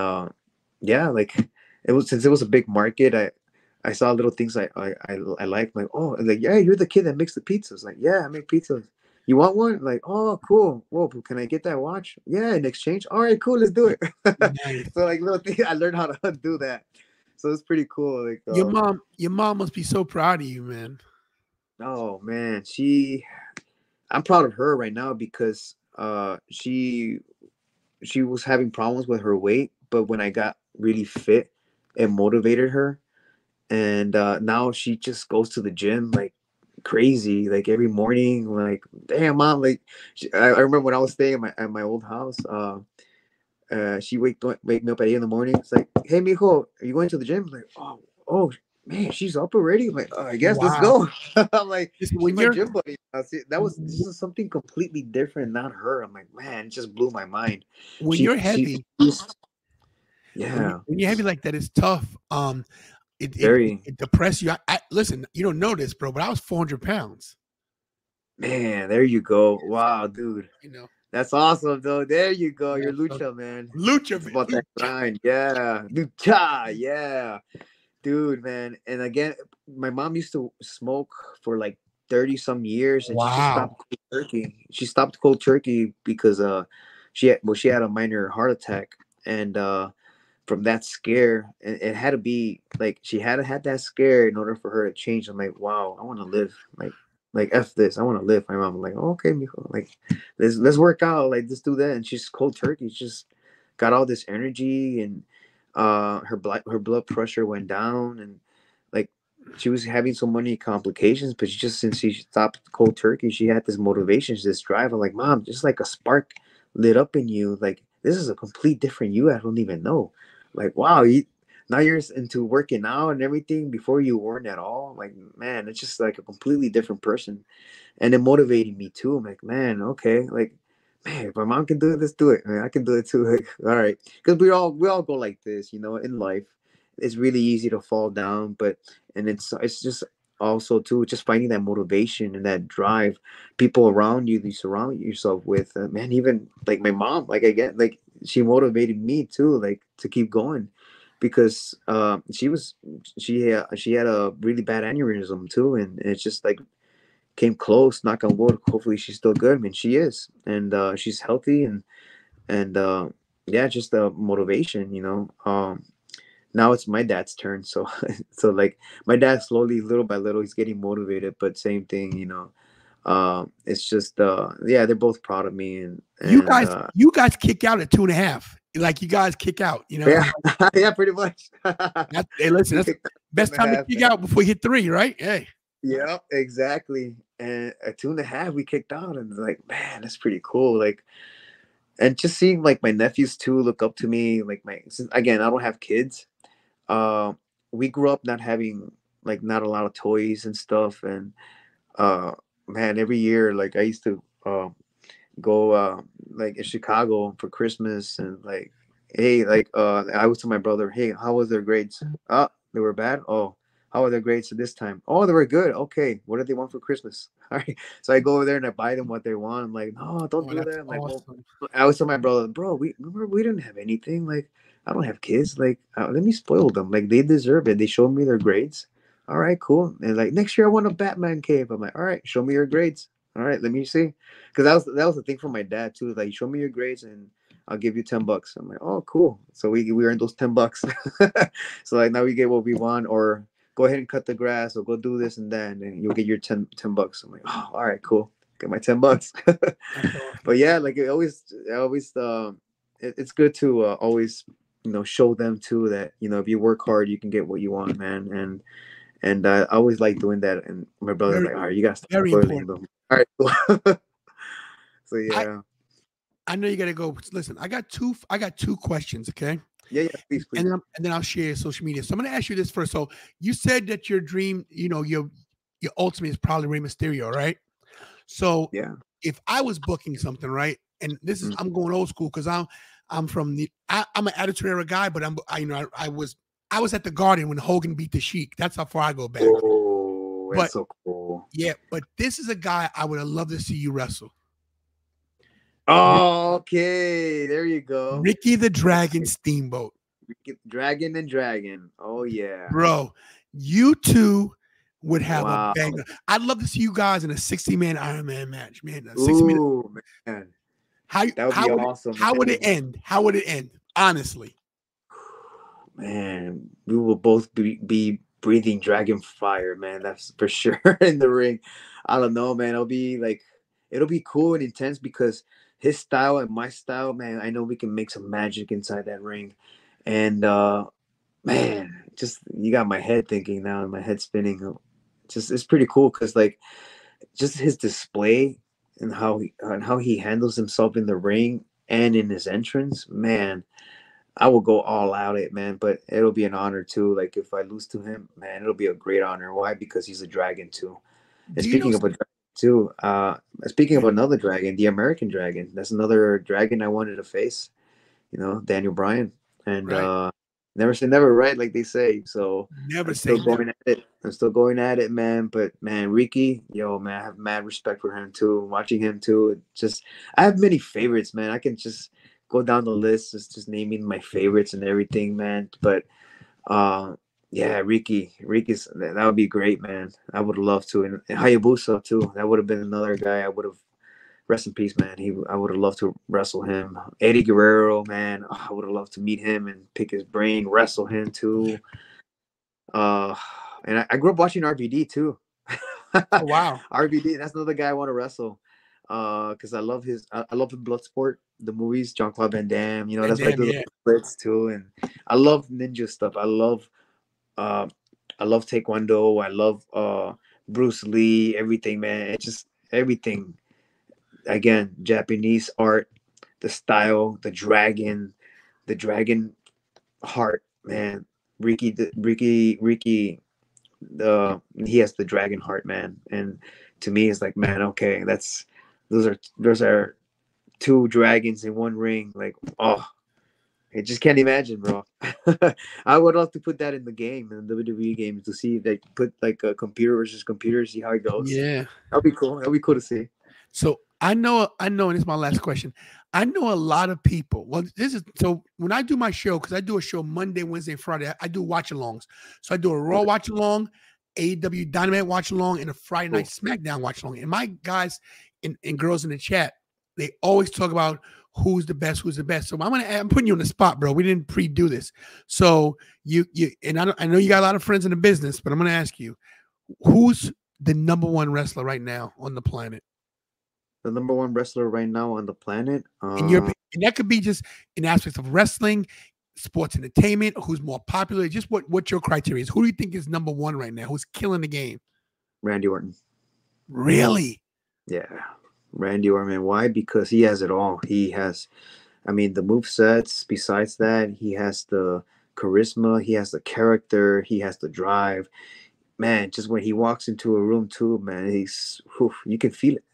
yeah, like it was since it was a big market. I saw little things I like oh, like yeah, you're the kid that makes the pizzas. Like yeah, I make pizzas. You want one? Like oh, cool. Whoa, can I get that watch? Yeah, in exchange. All right, cool. Let's do it. Nice. So like little things, I learned how to do that. So it's pretty cool. Like Your mom must be so proud of you, man. oh man, I'm proud of her right now because she was having problems with her weight, but when I got really fit, it motivated her, and now she just goes to the gym like crazy, like every morning. Like, damn, mom! Like, I remember when I was staying at my old house. She wake me up at 8 in the morning. It's like, hey, mijo, are you going to the gym? I'm like, oh, man, she's up already. I'm like, I guess let's Wow. go. I'm like, Listen, she's when my you're gym buddy. See, this is something completely different, not her. I'm like, man, it just blew my mind. when you're heavy, She's when you yeah, when you're heavy like that, it's tough. very It depresses you. Listen, you don't know this, bro, but I was 400 pounds. man. There you go. Wow, dude, You know. that's awesome, though. There you go. Yeah. You're So lucha, man. lucha, It's about that lucha. grind. Yeah, lucha. Yeah. Dude, man. And again, my mom used to smoke for like 30 some years, and she just stopped Wow. cold turkey. She stopped cold turkey because she had a minor heart attack, and from that scare, it had to be like she had to had that scare in order for her to change. I'm like, wow, I want to live. Like F this. I want to live. My mom like, oh, okay, mijo. Like let's work out. Like let's do that. And she's cold turkey. She just got all this energy, and her blood pressure went down, and like she was having so many complications, but she just since she stopped cold turkey, she had this motivation, this drive. I'm like, mom, just like a spark lit up in you. Like this is a complete different you. I don't even know. Like wow, now you're into working out and everything. Before you weren't at all. Like man, it's just like a completely different person, and it motivated me too. I'm like, man, okay, like man, if my mom can do it, let's do it. Man, I can do it too. Like, all right, because we all go like this, in life. It's really easy to fall down, but and it's just also too just finding that motivation and that drive, people around you, you surround yourself with. Man, even like my mom, like I get like she motivated me too, like to keep going, because she had a really bad aneurysm too, and it's just like came close. Knock on wood. Hopefully, she's still good. I mean, she is, and she's healthy, and yeah, just the motivation. Now it's my dad's turn. So, so like my dad slowly, little by little, he's getting motivated. But same thing. It's just yeah, they're both proud of me, You and guys, you guys kick out at 2.5. Like you guys kick out, yeah, yeah, pretty much. Hey, listen, We that's the kicked out best two and time a to half. kick out before you hit 3, right? Hey. Yeah, exactly. And at 2.5, we kicked out, and like, man, that's pretty cool. Like, and just seeing like my nephews too look up to me. Like since, again, I don't have kids. Uh, we grew up not having like not a lot of toys and stuff, and uh, man, every year like I used to go like in Chicago for Christmas, and like hey, like I was to my brother, hey, how was their grades? They were bad. Oh, how are their grades this time? Oh, they were good. Okay, what do they want for Christmas? All right, so I go over there and I buy them what they want. I'm like, no, don't Oh, do that's that. I'm like, well, awesome. I was to my brother, bro, we remember we didn't have anything. Like, I don't have kids. Like, let me spoil them. Like, they deserve it. They showed me their grades. All right, cool. And like next year I want a Batman cape. I'm like, all right, show me your grades. All right, let me see, because that was the thing for my dad too. Like, show me your grades, and I'll give you $10. I'm like, oh, cool. So we earned those $10. So like now we get what we want, or go ahead and cut the grass, or go do this and that, and you'll get your $10. I'm like, oh, all right, cool. Get my $10. That's awesome. But yeah, like it's good to always show them too that if you work hard, you can get what you want, man. And I always like doing that. And my brother's Very, like, all right, you gotta stop very spoiling important. them. All right, cool. So I yeah. I know you got to go. Listen, I got two questions. Okay. Yeah, please, please. And then I'll share social media. So I'm going to ask you this first. So you said that your dream, your ultimate is probably Rey Mysterio, right? So Yeah. if I was booking something, right, and this is I'm going old school because I'm from I'm an Attitude Era guy, but I was at the Garden when Hogan beat the Sheik. That's how far I go back. Oh, But that's so cool. yeah, but this is a guy I would have loved to see you wrestle. Oh, okay, there you go. Ricky the Dragon Steamboat. Dragon and Dragon. Oh yeah, bro. You two would have wow. a banger. I'd love to see you guys in a 60-man Iron Man match, man. A 60-minute. Ooh, man. How That would how be would awesome. how would it end? How would it end? Honestly, Man, we will both be breathing dragon fire, man. That's for sure in the ring. I don't know, man. It'll be cool and intense because his style and my style, man. I know we can make some magic inside that ring, and man, just you got my head thinking now and my head spinning. Just it's pretty cool because like just his display and how he handles himself in the ring and in his entrance, man. I will go all out it, man. But it'll be an honor too. Like if I lose to him, man, it'll be a great honor. Why? Because he's a dragon too. And do you know? speaking of a dragon too, speaking of another dragon, the American dragon. That's another dragon I wanted to face. Daniel Bryan. And Right? never say never, right? Like they say. So Never I'm say still never. going at it. I'm still going at it, man. But man, Ricky, yo, man, I have mad respect for him too. Watching him too, I have many favorites, man. I can just go down the list, just naming my favorites and everything, man. But yeah, Ricky's that would be great, man. I would love to, and Hayabusa too. That would have been another guy I would have. Rest in peace, man. I would have loved to wrestle him. Eddie Guerrero, man, I would have loved to meet him and pick his brain, wrestle him too. Uh, and I grew up watching RVD too. Oh wow. RVD, that's another guy I want to wrestle. Because I love I love the Bloodsport, the movies, Jean Claude Van Damme. And That's why I damn, do the yeah. splits too, and I love ninja stuff. Uh, I love Taekwondo. I love Bruce Lee. Everything, man. It's just everything. Again, Japanese art, the style, the dragon heart, man. Ricky, he has the dragon heart, man. And to me, it's like, man, okay, those are two dragons in one ring. Like, oh, I just can't imagine, bro. I would love to put that in the game, in the WWE games, to see like put like a computer versus computer, see how it goes. Yeah. That'll be cool. That'll be cool to see. So I know, and this is my last question. I know a lot of people. Well, this is so when I do my show, because I do a show Monday, Wednesday, Friday, I do watch alongs. So I do a Raw watch along, AEW Dynamite watch along, and a Friday night SmackDown watch along. And my guys and girls in the chat, they always talk about who's the best. So I'm putting you on the spot, bro. We didn't pre-do this. So you and I know you got a lot of friends in the business, but I'm gonna ask you, who's the number one wrestler right now on the planet? The number one wrestler right now on the planet. And that could be just in aspects of wrestling, sports entertainment, who's more popular. Just what your criteria is. Who do you think is number one right now? Who's killing the game? Randy Orton. Really? Yeah, Randy Orton. Why? Because he has it all. He has, I mean, the move sets. Besides that, he has the charisma. He has the character. He has the drive. Man, just when he walks into a room too, man, you can feel it.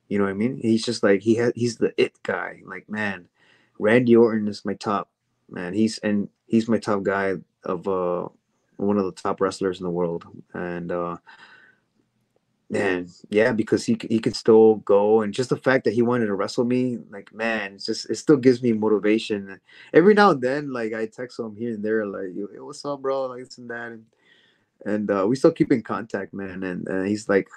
You know what I mean? He's just like he's the it guy. Like, man, Randy Orton is my top man. He's my top guy of one of the top wrestlers in the world. And man, yeah, because he can still go, and just the fact that he wanted to wrestle me, like, man, it still gives me motivation. Every now and then, like I text him here and there, like, "Yo, what's up, bro?" Like this and that, and we still keep in contact, man. And he's like,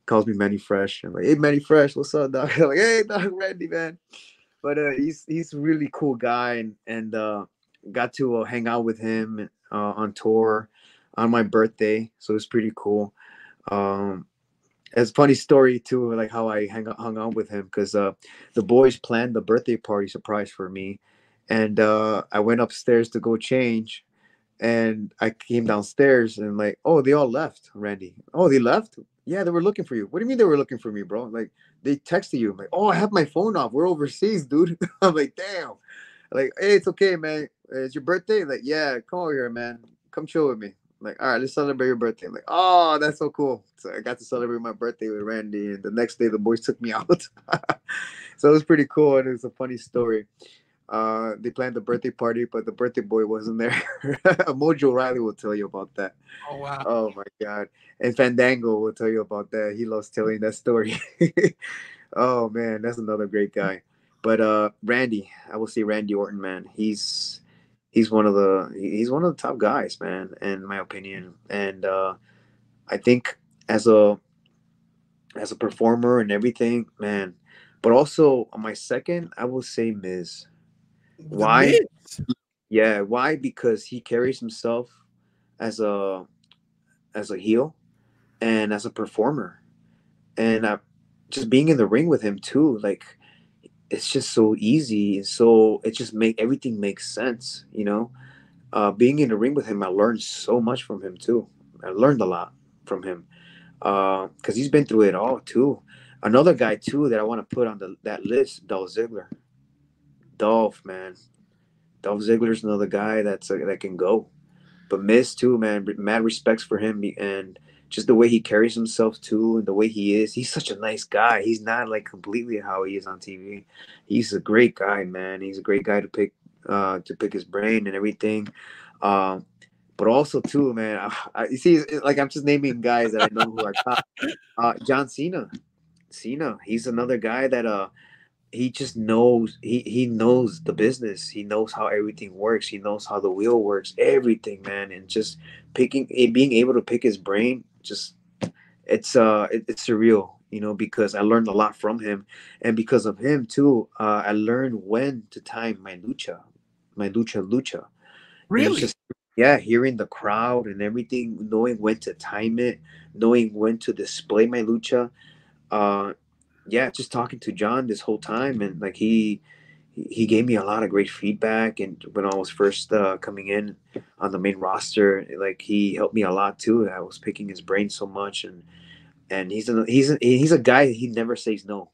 calls me Manny Fresh. I'm like, "Hey, Manny Fresh, what's up, dog?" I'm like, "Hey, dog, Randy, man." but he's a really cool guy, and got to hang out with him on tour on my birthday, so it's pretty cool. Um, it's a funny story too, like how I hung out with him because the boys planned the birthday party surprise for me, and I went upstairs to go change, and I came downstairs and like, oh, they all left, Randy. Oh, they left? Yeah, they were looking for you. What do you mean they were looking for me, bro? Like they texted you. I'm like, oh, I have my phone off. We're overseas, dude. I'm like, damn. Like, hey, it's okay, man. It's your birthday. Like, yeah, come over here, man. Come chill with me. Like, all right, let's celebrate your birthday. I'm like, oh, that's so cool. So I got to celebrate my birthday with Randy, and the next day the boys took me out. So it was pretty cool, and it was a funny story. They planned the birthday party, but the birthday boy wasn't there. Mojo Riley will tell you about that. Oh wow. Oh my god. And Fandango will tell you about that. He loves telling that story. Oh man, that's another great guy. But Randy, I will say Randy Orton, man. He's one of the top guys, man, in my opinion. And I think as a as a performer and everything, man. But also on my second, I will say Miz. The Why? Miz. Yeah, why? Because he carries himself as a heel and as a performer, and just being in the ring with him too. Like it's just so easy, and so it just make everything makes sense. Being in the ring with him, I learned so much from him too. I learned a lot from him because he's been through it all too. Another guy too that I want to put on that list, Dolph Ziggler. Dolph, man. Dolph Ziggler's another guy that can go. But Miz too, man. Mad respects for him and just the way he carries himself too, and the way he is. He's such a nice guy. He's not like completely how he is on TV. He's a great guy, man. He's a great guy to pick his brain and everything. Um, but also too, man. You see, like I'm just naming guys that I know who are top. John Cena. Cena. He's another guy that he just knows he knows the business. He knows how everything works. He knows how the wheel works. Everything, man. And just being able to pick his brain, just it's surreal, because I learned a lot from him, and because of him too, I learned when to time my lucha. And it's Really? just, yeah, hearing the crowd and everything, knowing when to time it, knowing when to display my lucha. Uh, yeah, just talking to John this whole time, and like he gave me a lot of great feedback. And when I was first coming in on the main roster, like he helped me a lot too. I was picking his brain so much, and he's a guy, he never says no.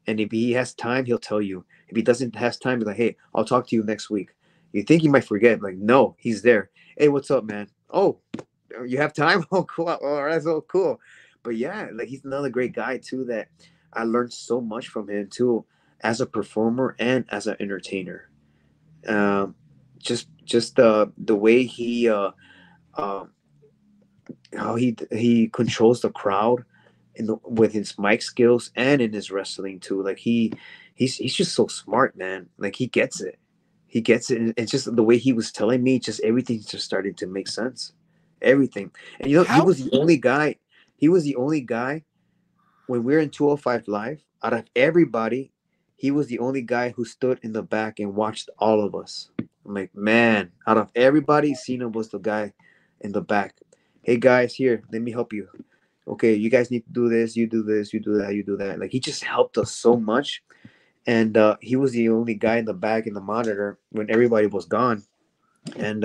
And if he has time, he'll tell you. If he doesn't has time, he's like, hey, I'll talk to you next week. You think he might forget? Like, no, he's there. Hey, what's up, man? Oh, you have time? Oh, cool. Oh, that's so cool. But yeah, like he's another great guy too that I learned so much from him too, as a performer and as an entertainer. Um, just the way uh, how he controls the crowd with his mic skills and in his wrestling too. Like he's just so smart, man. Like he gets it. He gets it. And it's just the way he was telling me, just everything's just starting to make sense. Everything. And he How? was the only guy. He was the only guy when we were in 205 Live, out of everybody, he was the only guy who stood in the back and watched all of us. I'm like, man, out of everybody, Cena was the guy in the back. Hey guys, here, let me help you. Okay, you guys need to do this, you do this, you do that, you do that. Like he just helped us so much. And he was the only guy in the back in the monitor when everybody was gone. And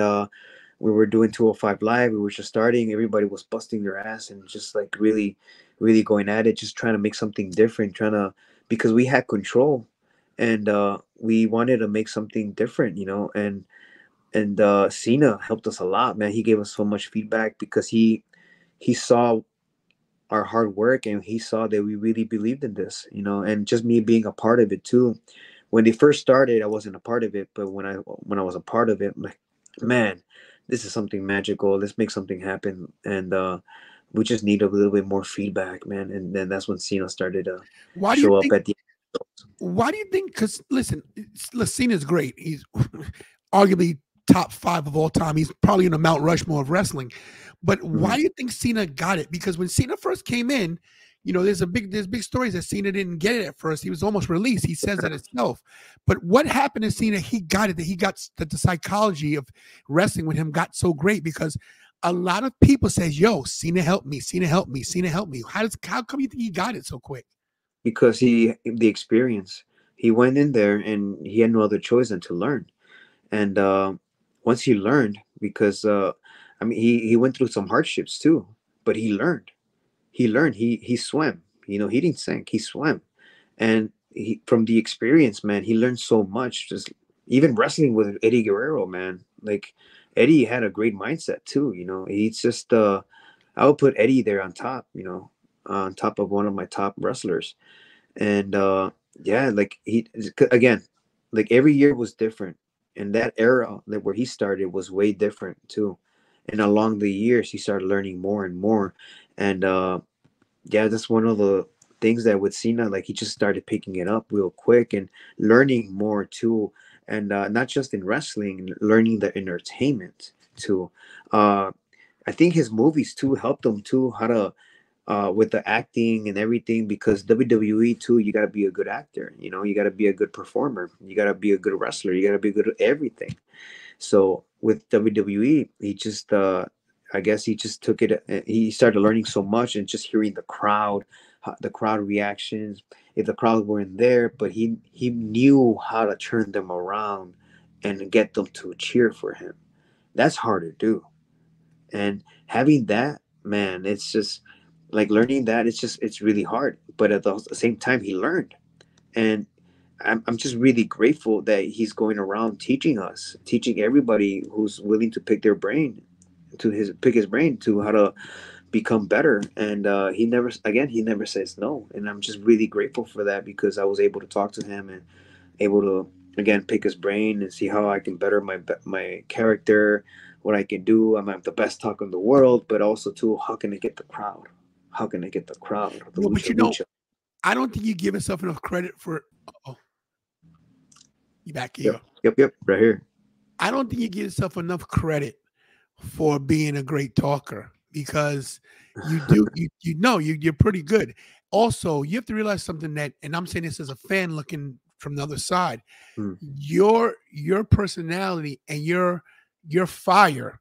we were doing 205 Live. We were just starting. Everybody was busting their ass and just like really, really going at it, just trying to make something different, because we had control, and we wanted to make something different, and Cena helped us a lot, man. He gave us so much feedback because he saw our hard work, and he saw that we really believed in this, and just me being a part of it too. When they first started, I wasn't a part of it, but when I was a part of it, I'm like, man, this is something magical. Let's make something happen, and we just need a little bit more feedback, man. And then that's when Cena started to Why do you show up think? at the. Why do you think? Because listen, Cena's great. He's arguably top 5 of all time. He's probably in the Mount Rushmore of wrestling. But why do you think Cena got it? Because when Cena first came in, there's big stories that Cena didn't get it at first. He was almost released. He says that himself. But what happened to Cena? He got it. That he got that the psychology of wrestling with him got so great because a lot of people says, "Yo, Cena helped me. Cena helped me. Cena helped me." How come you think he got it so quick? Because the experience. He went in there and he had no other choice than to learn. And once he learned, because I mean, he went through some hardships too, but he learned. He learned. He swam. He didn't sink. He swam, and from the experience, man, he learned so much. Just even wrestling with Eddie Guerrero, man. Like Eddie had a great mindset too. He's just I would put Eddie there on top. On top of one of my top wrestlers, and yeah, like he again, like every year was different, and that era that where he started was way different too. And along the years, he started learning more and more, and yeah, that's one of the things that with Cena, like he just started picking it up real quick and learning more too, and not just in wrestling, learning the entertainment too. I think his movies too helped him too how to with the acting and everything because WWE too, you got to be a good actor. You got to be a good performer. You got to be a good wrestler. You got to be good at everything. So with WWE, he just, I guess he just took it. He started learning so much and just hearing the crowd reactions. If the crowd weren't there, but he knew how to turn them around and get them to cheer for him. That's hard to do. And having that, man, it's just like learning that. It's really hard. But at the same time, he learned, and I'm just really grateful that he's going around teaching everybody who's willing to pick his brain to how to become better. And he never says no. And I'm just really grateful for that because I was able to talk to him and able to again pick his brain and see how I can better my character, what I can do. I'm the best talker in the world, but also too, how can I get the crowd? How can I get the crowd? The No, but lucha. I don't think you give yourself enough credit for. Oh, you back here? Yep, right here. I don't think you give yourself enough credit for being a great talker because you do. You're pretty good. Also, you have to realize something and I'm saying this as a fan looking from the other side. Mm. Your personality and your fire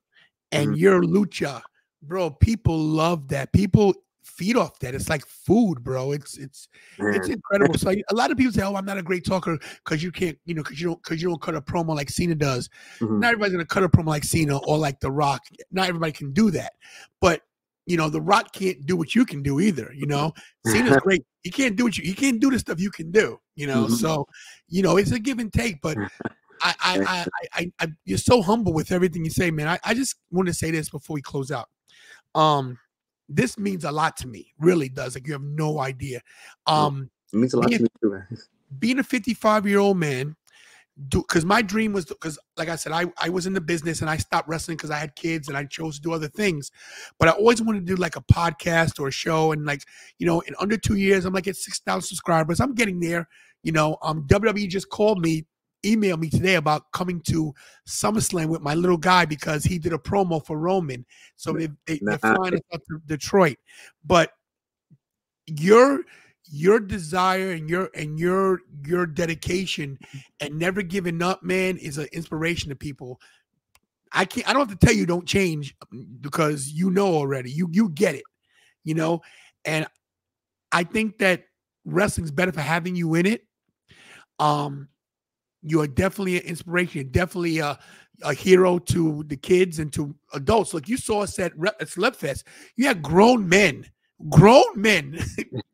and your lucha, bro. People love that. People feed off that. It's like food, bro. It's incredible. So a lot of people say, "Oh, I'm not a great talker because you can't, because you don't cut a promo like Cena does." Not everybody's gonna cut a promo like Cena or like The Rock. Not everybody can do that, but The Rock can't do what you can do either. Cena's great. He can't do the stuff you can do. So it's a give and take, but. You're so humble with everything you say, man. I just want to say this before we close out. This means a lot to me, really does. Like you have no idea. It means a lot to me too, man. Being a 55-year-old man, because my dream was because, like I said, I was in the business and I stopped wrestling because I had kids and I chose to do other things. But I always wanted to do like a podcast or a show, and like in under 2 years, I'm like at 6,000 subscribers. I'm getting there. WWE just emailed me today about coming to SummerSlam with my little guy because he did a promo for Roman. So they're flying us up to Detroit. But your desire and your dedication and never giving up, man, is an inspiration to people. I don't have to tell you don't change because already. You get it, and I think that wrestling's better for having you in it. You are definitely an inspiration, definitely a hero to the kids and to adults. Look, you saw us at Slugfest. You had grown men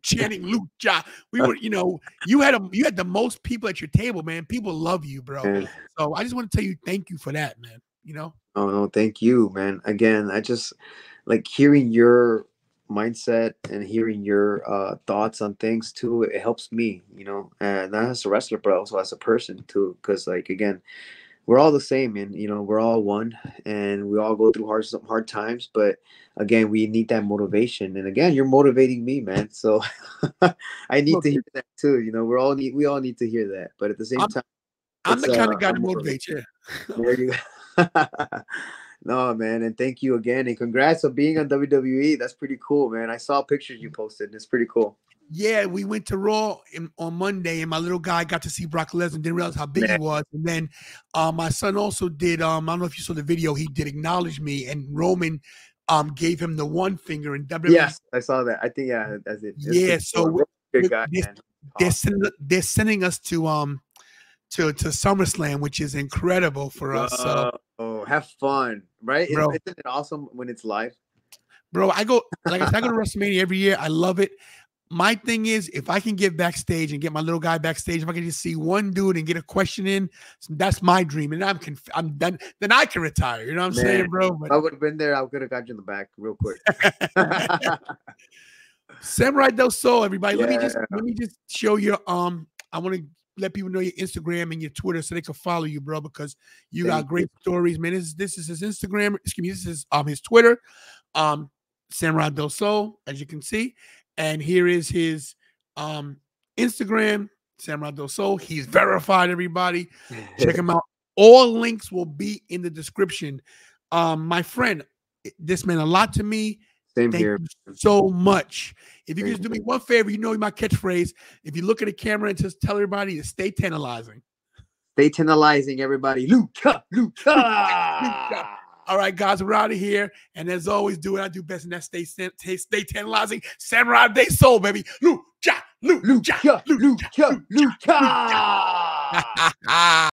chanting lucha. We were, you had the most people at your table, man. People love you, bro. Man. So I just want to tell you thank you for that, man. Oh no, thank you, man. Again, I just like hearing your mindset and hearing your thoughts on things too. It helps me, and not as a wrestler, but also as a person too. Because like again, we're all the same, and we're all one, and we all go through hard times. But again, we need that motivation, and again, you're motivating me, man. So I need to hear that too. We all need to hear that. But at the same time, I'm the kind of guy to motivate you. There you go. No, man, and thank you again, and congrats on being on WWE. That's pretty cool, man. I saw pictures you posted. It's pretty cool. Yeah, we went to Raw on Monday, and my little guy got to see Brock Lesnar. Didn't realize how big he was. And then my son also did. I don't know if you saw the video. He did acknowledge me, and Roman gave him the one finger. And WWE. Yes, I saw that. I think that's it. Yeah, so good guy, they're sending us to SummerSlam, which is incredible for us. So, oh, have fun, right? Bro. Isn't it awesome when it's live? Bro, I go to WrestleMania every year. I love it. My thing is, if I can get backstage and get my little guy backstage, if I can just see one dude and get a question in, that's my dream. And I'm done. Then I can retire. You know what I'm saying, bro? But I would have been there. I could have got you in the back real quick. Samuray Del Sol, everybody. Let me just show you. I want to let people know your Instagram and your Twitter so they can follow you, bro, because you got great stories, man. This is his Instagram. Excuse me. This is his Twitter. Samuray Del Sol, as you can see. And here is his Instagram, Samuray Del Sol. He's verified, everybody. Check him out. All links will be in the description. My friend, this meant a lot to me. Same Thank here. you so much. If you could just do me one favor, you know my catchphrase. If you look at the camera and just tell everybody to stay tantalizing. Stay tantalizing, everybody. Lucha, Lucha. All right, guys, we're out of here. And as always, do what I do best, and that's stay tantalizing. Samuray Del Sol, baby. Lucha, Lucha, Lucha, Lucha, Lucha.